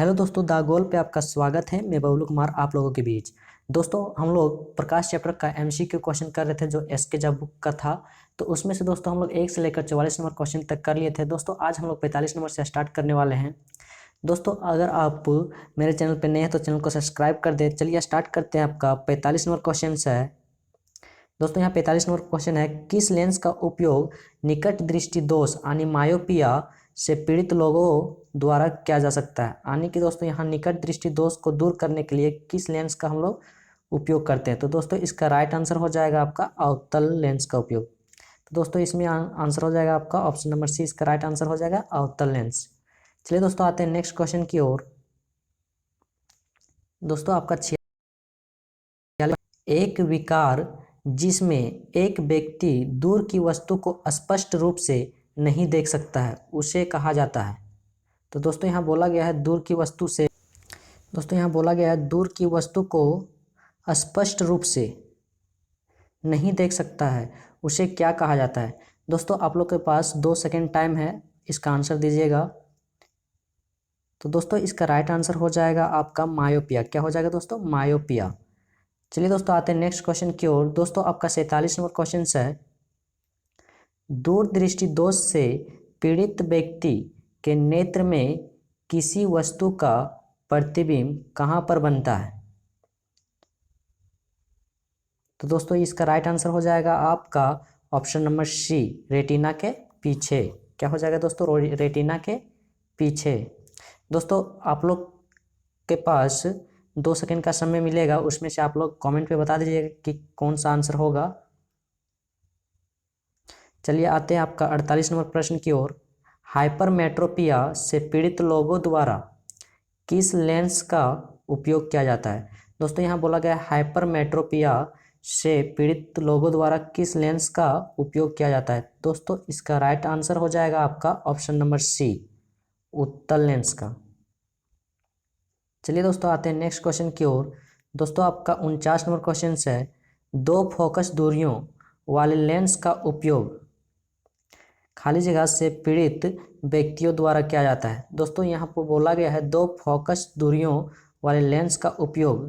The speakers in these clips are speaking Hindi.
हेलो दोस्तों, द गोल पे आपका स्वागत है। मैं बबलू कुमार आप लोगों के बीच। दोस्तों, हम लोग प्रकाश चैप्टर का एमसीक्यू क्वेश्चन कर रहे थे जो एसके जब बुक का था। तो उसमें से दोस्तों हम लोग 1 से लेकर 44 नंबर क्वेश्चन तक कर लिए थे। दोस्तों आज हम लोग 45 नंबर से स्टार्ट करने वाले हैं। दोस्तों अगर आप मेरे चैनल पर नए हैं तो चैनल को सब्सक्राइब कर दे। चलिए स्टार्ट करते हैं। आपका 45 नंबर क्वेश्चन है। दोस्तों यहाँ 45 नंबर क्वेश्चन है, किस लेंस का उपयोग निकट दृष्टि दोष यानी मायोपिया से पीड़ित लोगों द्वारा किया जा सकता है। यानी कि दोस्तों यहाँ निकट दृष्टि दोष को दूर करने के लिए किस लेंस का हम लोग उपयोग करते हैं। तो दोस्तों इसका राइट आंसर हो जाएगा आपका अवतल लेंस का उपयोग। तो दोस्तों इसमें आंसर हो जाएगा आपका ऑप्शन नंबर सी, इसका राइट आंसर हो जाएगा अवतल लेंस। चलिए दोस्तों आते हैं नेक्स्ट क्वेश्चन की ओर। दोस्तों आपका एक विकार जिसमें एक व्यक्ति दूर की वस्तु को स्पष्ट रूप से नहीं देख सकता है उसे कहा जाता है। तो दोस्तों यहाँ बोला गया है दूर की वस्तु से, दोस्तों यहाँ बोला गया है दूर की वस्तु को स्पष्ट रूप से नहीं देख सकता है उसे क्या कहा जाता है। दोस्तों आप लोग के पास 2 सेकेंड टाइम है, इसका आंसर दीजिएगा। तो दोस्तों इसका राइट आंसर हो जाएगा आपका मायोपिया। क्या हो जाएगा दोस्तों? मायोपिया। चलिए दोस्तों आते हैं नेक्स्ट क्वेश्चन की ओर। दोस्तों आपका 47 नंबर क्वेश्चन है, दूरदृष्टि दोष से पीड़ित व्यक्ति के नेत्र में किसी वस्तु का प्रतिबिंब कहाँ पर बनता है। तो दोस्तों इसका राइट आंसर हो जाएगा आपका ऑप्शन नंबर सी, रेटिना के पीछे। क्या हो जाएगा दोस्तों? रेटिना के पीछे। दोस्तों आप लोग के पास 2 सेकेंड का समय मिलेगा, उसमें से आप लोग कमेंट पे बता दीजिएगा कि कौन सा आंसर होगा। चलिए आते हैं आपका 48 नंबर प्रश्न की ओर। हाइपरमेट्रोपिया से पीड़ित लोगों द्वारा किस लेंस का उपयोग किया जाता है। दोस्तों यहाँ बोला गया हाइपरमेट्रोपिया से पीड़ित लोगों द्वारा किस लेंस का उपयोग किया जाता है। दोस्तों इसका राइट आंसर हो जाएगा आपका ऑप्शन नंबर सी, उत्तल लेंस का। चलिए दोस्तों आते हैं नेक्स्ट क्वेश्चन की ओर। दोस्तों आपका 49 नंबर क्वेश्चन है, 2 फोकस दूरियों वाले लेंस का उपयोग खाली जगह से पीड़ित व्यक्तियों द्वारा किया जाता है। दोस्तों यहाँ पर बोला गया है 2 फोकस दूरियों वाले लेंस का उपयोग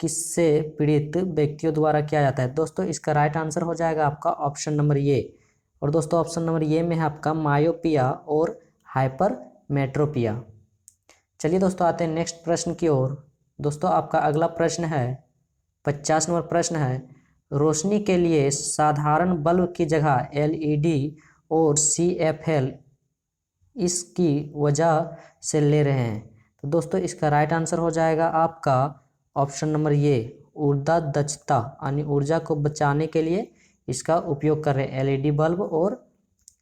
किससे पीड़ित व्यक्तियों द्वारा किया जाता है। दोस्तों इसका राइट आंसर हो जाएगा आपका ऑप्शन नंबर ए। और दोस्तों ऑप्शन नंबर ए में है आपका मायोपिया और हाइपरमेट्रोपिया। चलिए दोस्तों आते हैं नेक्स्ट प्रश्न की ओर। दोस्तों आपका अगला प्रश्न है, 50 नंबर प्रश्न है, रोशनी के लिए साधारण बल्ब की जगह एलईडी और CFL इसकी वजह से ले रहे हैं। तो दोस्तों इसका राइट आंसर हो जाएगा आपका ऑप्शन नंबर ए, ऊर्जा दक्षता यानी ऊर्जा को बचाने के लिए इसका उपयोग कर रहे हैं एलईडी बल्ब और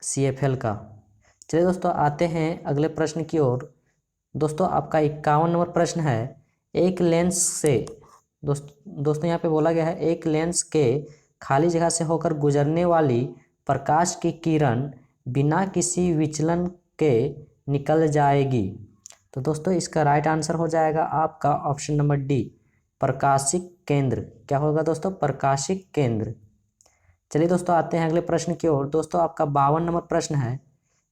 CFL का। चलिए दोस्तों आते हैं अगले प्रश्न की ओर। दोस्तों आपका 51 नंबर प्रश्न है, एक लेंस से दोस्तों यहाँ पे बोला गया है एक लेंस के खाली जगह से होकर गुजरने वाली प्रकाश की किरण बिना किसी विचलन के निकल जाएगी। तो दोस्तों इसका राइट आंसर हो जाएगा आपका ऑप्शन नंबर डी, प्रकाशिक केंद्र। क्या होगा दोस्तों? प्रकाशिक केंद्र। चलिए दोस्तों आते हैं अगले प्रश्न की ओर। दोस्तों आपका 52 नंबर प्रश्न है,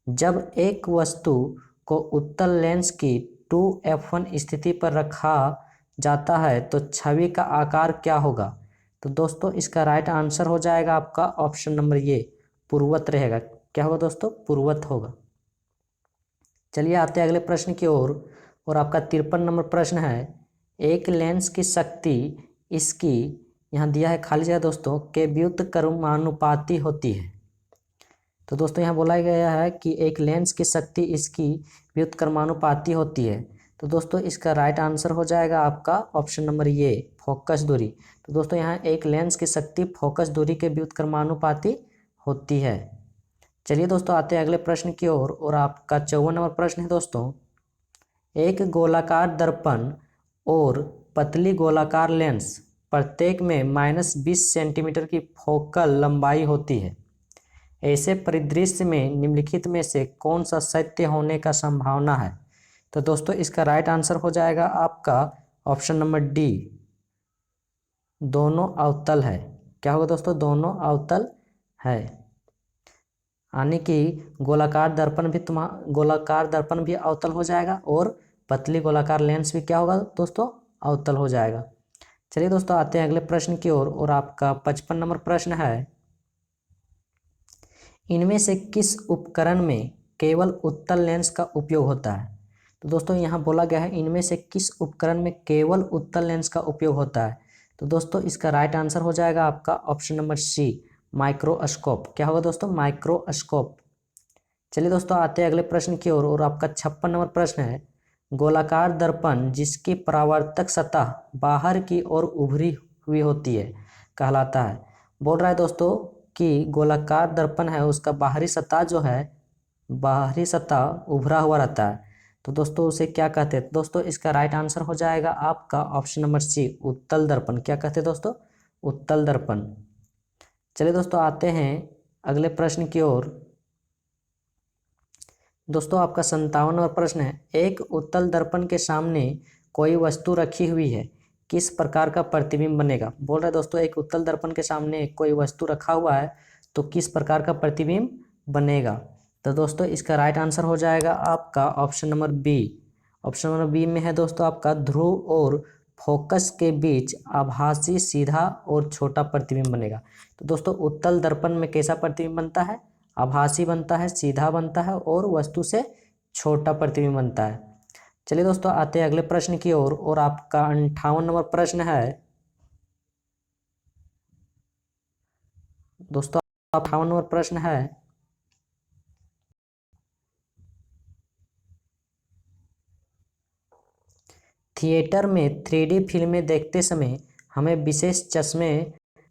जब एक वस्तु को उत्तल लेंस की 2f1 स्थिति पर रखा जाता है तो छवि का आकार क्या होगा। तो दोस्तों इसका राइट आंसर हो जाएगा आपका ऑप्शन नंबर ए, पूर्वत रहेगा। क्या होगा दोस्तों? पूर्वत होगा। चलिए आते हैं अगले प्रश्न की ओर। और आपका 53 नंबर प्रश्न है, एक लेंस की शक्ति इसकी यहाँ दिया है खाली जगह दोस्तों के व्युत्क्रमानुपाती होती है। तो दोस्तों यहाँ बोला गया है कि एक लेंस की शक्ति इसकी व्युत्क्रमानुपाती होती है। तो दोस्तों इसका राइट आंसर हो जाएगा आपका ऑप्शन नंबर ए, फोकस दूरी। तो दोस्तों यहाँ एक लेंस की शक्ति फोकस दूरी के व्युत्क्रमानुपाती होती है। चलिए दोस्तों आते हैं अगले प्रश्न की ओर। और आपका 54 नंबर प्रश्न है दोस्तों, एक गोलाकार दर्पण और पतली गोलाकार लेंस प्रत्येक में -20 सेंटीमीटर की फोकल लंबाई होती है। ऐसे परिदृश्य में निम्नलिखित में से कौन सा सत्य होने का संभावना है। तो दोस्तों इसका राइट आंसर हो जाएगा आपका ऑप्शन नंबर डी, दोनों अवतल है। क्या होगा दोस्तों? दोनों अवतल है। यानी कि गोलाकार दर्पण भी अवतल हो जाएगा और पतली गोलाकार लेंस भी क्या होगा दोस्तों, अवतल हो जाएगा। चलिए दोस्तों आते हैं अगले प्रश्न की ओर और आपका 55 नंबर प्रश्न है, इनमें से किस उपकरण में केवल उत्तल लेंस का उपयोग होता है। तो दोस्तों यहाँ बोला गया है इनमें से किस उपकरण में केवल उत्तल लेंस का उपयोग होता है। तो दोस्तों इसका राइट आंसर हो जाएगा आपका ऑप्शन नंबर सी, माइक्रोस्कोप। क्या होगा दोस्तों, माइक्रोस्कोप। चलिए दोस्तों आते हैं अगले प्रश्न की ओर और आपका 56 नंबर प्रश्न है, गोलाकार दर्पण जिसकी परावर्तक सतह बाहर की ओर उभरी हुई होती है कहलाता है। बोल रहा है दोस्तों कि गोलाकार दर्पण है उसका बाहरी सतह जो है, बाहरी सतह उभरा हुआ रहता है, तो दोस्तों उसे क्या कहते हैं। दोस्तों इसका राइट आंसर हो जाएगा आपका ऑप्शन नंबर सी, उत्तल दर्पण। क्या कहते हैं दोस्तों, उत्तल दर्पण। चलिए दोस्तों आते हैं अगले प्रश्न की ओर। दोस्तों आपका 57 नंबर प्रश्न है, एक उत्तल दर्पण के सामने कोई वस्तु रखी हुई है, किस प्रकार का प्रतिबिंब बनेगा। बोल रहा है दोस्तों एक उत्तल दर्पण के सामने कोई वस्तु रखा हुआ है तो किस प्रकार का प्रतिबिंब बनेगा। तो दोस्तों इसका राइट आंसर हो जाएगा आपका option number B. Option number B में है दोस्तों आपका ध्रुव और फोकस के बीच आभासी सीधा और छोटा प्रतिबिंब बनेगा। तो दोस्तों उत्तल दर्पण में कैसा प्रतिबिंब बनता है, आभासी बनता है, सीधा बनता है और वस्तु से छोटा प्रतिबिंब बनता है। चलिए दोस्तों आते हैं अगले प्रश्न की ओर और आपका 58 नंबर प्रश्न है। दोस्तों 58 नंबर प्रश्न है, थिएटर में 3D फिल्में देखते समय हमें विशेष चश्मे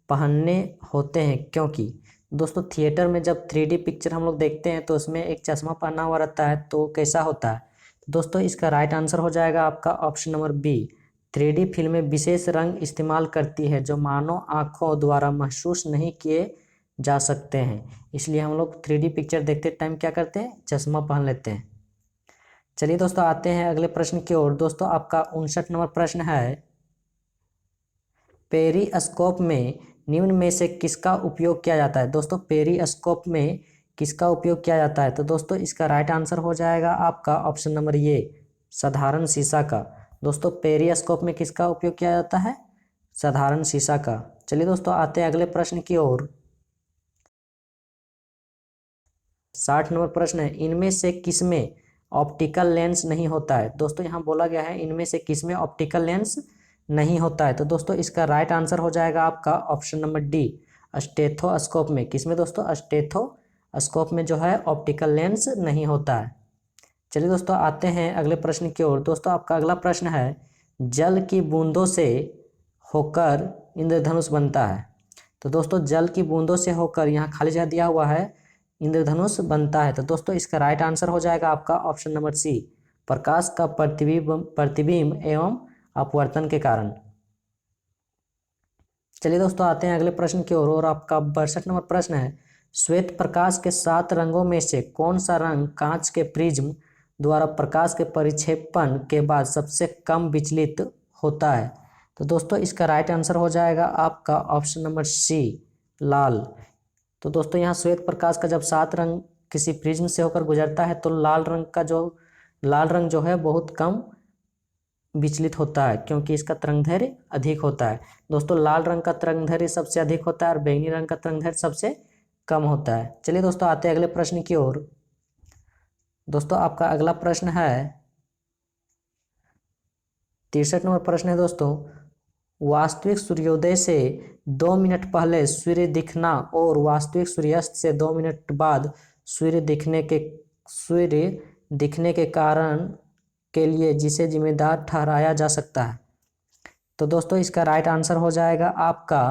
पहनने होते हैं क्योंकि। दोस्तों थिएटर में जब 3D पिक्चर हम लोग देखते हैं तो उसमें एक चश्मा पहना हुआ रहता है, तो कैसा होता है। दोस्तों इसका राइट आंसर हो जाएगा आपका ऑप्शन नंबर बी, 3D फिल्में विशेष रंग इस्तेमाल करती है जो मानव आँखों द्वारा महसूस नहीं किए जा सकते हैं, इसलिए हम लोग 3D पिक्चर देखते टाइम क्या करते हैं, चश्मा पहन लेते हैं। चलिए दोस्तों आते हैं अगले प्रश्न की ओर। दोस्तों आपका 59 नंबर प्रश्न है, पेरिस्कोप में निम्न में से किसका उपयोग किया जाता है। दोस्तों पेरिस्कोप में किसका उपयोग किया जाता है। तो दोस्तों इसका राइट आंसर हो जाएगा आपका ऑप्शन नंबर ये, साधारण शीशा का। दोस्तों पेरिस्कोप में किसका उपयोग किया जाता है, साधारण शीशा का। चलिए दोस्तों आते हैं अगले प्रश्न की ओर। 60 नंबर प्रश्न है, इनमें से किसमें ऑप्टिकल लेंस नहीं होता है। दोस्तों यहाँ बोला गया है इनमें से किसमें ऑप्टिकल लेंस नहीं होता है। तो दोस्तों इसका राइट आंसर हो जाएगा आपका ऑप्शन नंबर डी, स्टेथोस्कोप में। किसमें दोस्तों, स्टेथोस्कोप में जो है ऑप्टिकल लेंस नहीं होता है। चलिए दोस्तों आते हैं अगले प्रश्न की ओर। दोस्तों आपका अगला प्रश्न है, जल की बूंदों से होकर इंद्रधनुष बनता है। तो दोस्तों जल की बूंदों से होकर, यहाँ खाली जगह दिया हुआ है, इंद्रधनुष बनता है। तो दोस्तों इसका राइट आंसर हो जाएगा आपका ऑप्शन नंबर सी, प्रकाश का प्रतिबिंब एवं अपवर्तन के कारण। चलिए दोस्तों आते हैं अगले प्रश्न की ओर और आपका 62 नंबर प्रश्न है, श्वेत प्रकाश के 7 रंगों में से कौन सा रंग कांच के प्रिज्म द्वारा प्रकाश के परिक्षेपण के बाद सबसे कम विचलित होता है। तो दोस्तों इसका राइट आंसर हो जाएगा आपका ऑप्शन नंबर सी, लाल। तो दोस्तों यहाँ श्वेत प्रकाश का जब 7 रंग किसी प्रिज्म से होकर गुजरता है तो लाल रंग जो है बहुत कम विचलित होता है क्योंकि इसका तरंगदैर्घ्य अधिक होता है। दोस्तों लाल रंग का तरंगदैर्घ्य सबसे अधिक होता है और बैंगनी रंग का तरंगदैर्घ्य सबसे कम होता है। चलिए दोस्तों आते हैं अगले प्रश्न की ओर। दोस्तों आपका अगला प्रश्न है 63 नंबर प्रश्न है दोस्तों, वास्तविक सूर्योदय से 2 मिनट पहले सूर्य दिखना और वास्तविक सूर्यास्त से 2 मिनट बाद सूर्य दिखने के कारण के लिए जिसे जिम्मेदार ठहराया जा सकता है। तो दोस्तों इसका राइट आंसर हो जाएगा आपका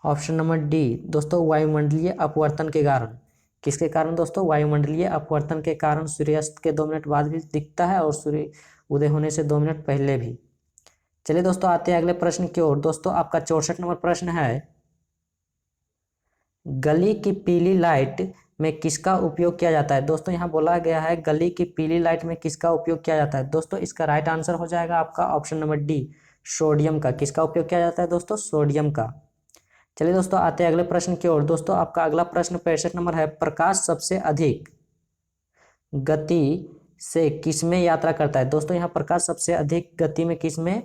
ऑप्शन नंबर डी, दोस्तों वायुमंडलीय अपवर्तन के कारण। किसके कारण दोस्तों, वायुमंडलीय अपवर्तन के कारण सूर्यास्त के 2 मिनट बाद भी दिखता है और सूर्य उदय होने से 2 मिनट पहले भी। चलिए दोस्तों आते हैं अगले प्रश्न की ओर। दोस्तों आपका 64 नंबर प्रश्न है, गली की पीली लाइट में किसका उपयोग किया जाता है। दोस्तों यहाँ बोला गया है गली की पीली लाइट में किसका उपयोग किया जाता है। दोस्तों इसका राइट आंसर हो जाएगा आपका ऑप्शन नंबर डी, सोडियम का। किसका उपयोग किया जाता है दोस्तों, सोडियम का। चलिए दोस्तों आते हैं अगले प्रश्न की ओर। दोस्तों आपका अगला प्रश्न 65 नंबर है, प्रकाश सबसे अधिक गति से किस में यात्रा करता है। दोस्तों यहाँ प्रकाश सबसे अधिक गति में किस में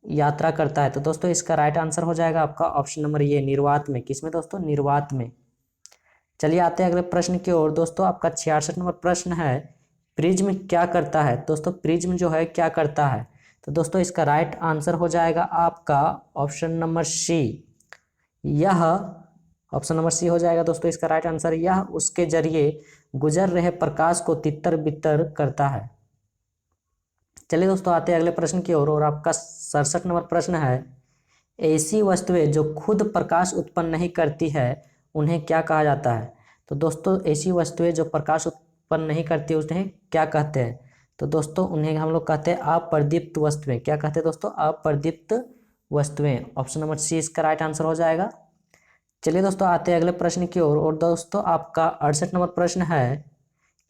यात्रा करता है। तो दोस्तों इसका राइट आंसर हो जाएगा आपका ऑप्शन नंबर ए, निर्वात में। किस में दोस्तों? निर्वात में। चलिए आते हैं अगले प्रश्न की ओर। दोस्तों आपका 66 नंबर प्रश्न है, प्रिज्म क्या करता है। दोस्तों प्रिज्म जो है क्या करता है। तो दोस्तों इसका राइट आंसर हो जाएगा आपका ऑप्शन नंबर सी, यह ऑप्शन नंबर सी हो जाएगा दोस्तों इसका राइट आंसर। यह उसके जरिए गुजर रहे प्रकाश को तितर बितर करता है। चलिए दोस्तों आते हैं अगले प्रश्न की ओर और आपका 67 नंबर प्रश्न है, ऐसी वस्तुएं जो खुद प्रकाश उत्पन्न नहीं करती है उन्हें क्या कहा जाता है। तो दोस्तों ऐसी वस्तुएं जो प्रकाश उत्पन्न नहीं करती उन्हें क्या कहते हैं। तो दोस्तों उन्हें हम लोग कहते हैं अप्रदीप्त वस्तुएं। क्या कहते हैं दोस्तों? अप्रदीप्त वस्तुएं। ऑप्शन नंबर सी इसका राइट आंसर हो जाएगा। चलिए दोस्तों आते हैं अगले प्रश्न की ओर और दोस्तों आपका 68 नंबर प्रश्न है,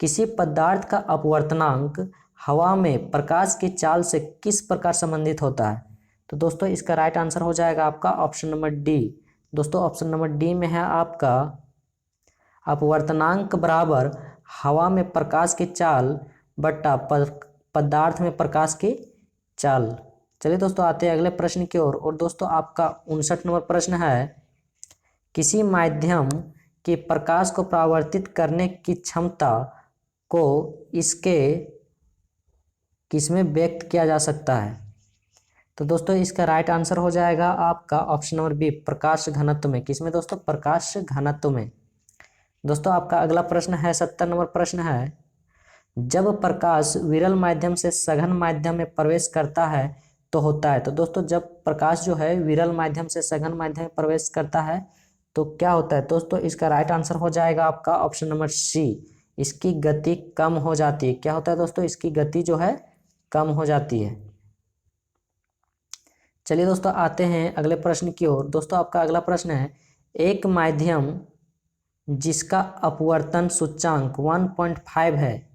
किसी पदार्थ का अपवर्तनांक हवा में प्रकाश की चाल से किस प्रकार संबंधित होता है। तो दोस्तों इसका राइट आंसर हो जाएगा आपका ऑप्शन नंबर डी। दोस्तों ऑप्शन नंबर डी में है आपका अपवर्तनांक बराबर हवा में प्रकाश की चाल बट्टा पदार्थ में प्रकाश की चाल। चलिए दोस्तों आते हैं अगले प्रश्न की ओर और दोस्तों आपका 59 नंबर प्रश्न है, किसी माध्यम के प्रकाश को परावर्तित करने की क्षमता को इसके किसमें व्यक्त किया जा सकता है। तो दोस्तों इसका राइट आंसर हो जाएगा आपका ऑप्शन नंबर बी, प्रकाश घनत्व में। किसमें दोस्तों? प्रकाश घनत्व में। दोस्तों आपका अगला प्रश्न है 70 नंबर प्रश्न है, जब प्रकाश विरल माध्यम से सघन माध्यम में प्रवेश करता है तो होता है। तो दोस्तों जब प्रकाश जो है विरल माध्यम से सघन माध्यम में प्रवेश करता है तो क्या होता है। दोस्तों इसका राइट आंसर हो जाएगा आपका ऑप्शन नंबर सी, इसकी गति कम हो जाती है। क्या होता है दोस्तों? इसकी गति जो है कम हो जाती है। चलिए दोस्तों आते हैं अगले प्रश्न की ओर। दोस्तों आपका अगला प्रश्न है, एक माध्यम जिसका अपवर्तन सूचांक 1.5 है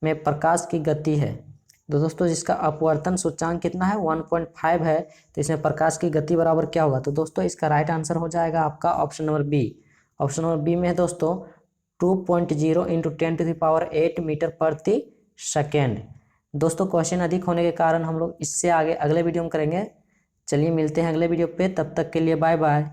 में प्रकाश की गति है। तो दोस्तों जिसका अपवर्तन सूचांक कितना है? 1.5 है। तो इसमें प्रकाश की गति बराबर क्या होगा। तो दोस्तों इसका राइट आंसर हो जाएगा आपका option number B. Option number B में है दोस्तों 2.0 × 10⁸ मीटर प्रति सेकेंड। दोस्तों क्वेश्चन अधिक होने के कारण हम लोग इससे आगे अगले वीडियो में करेंगे। चलिए मिलते हैं अगले वीडियो पे, तब तक के लिए बाय बाय।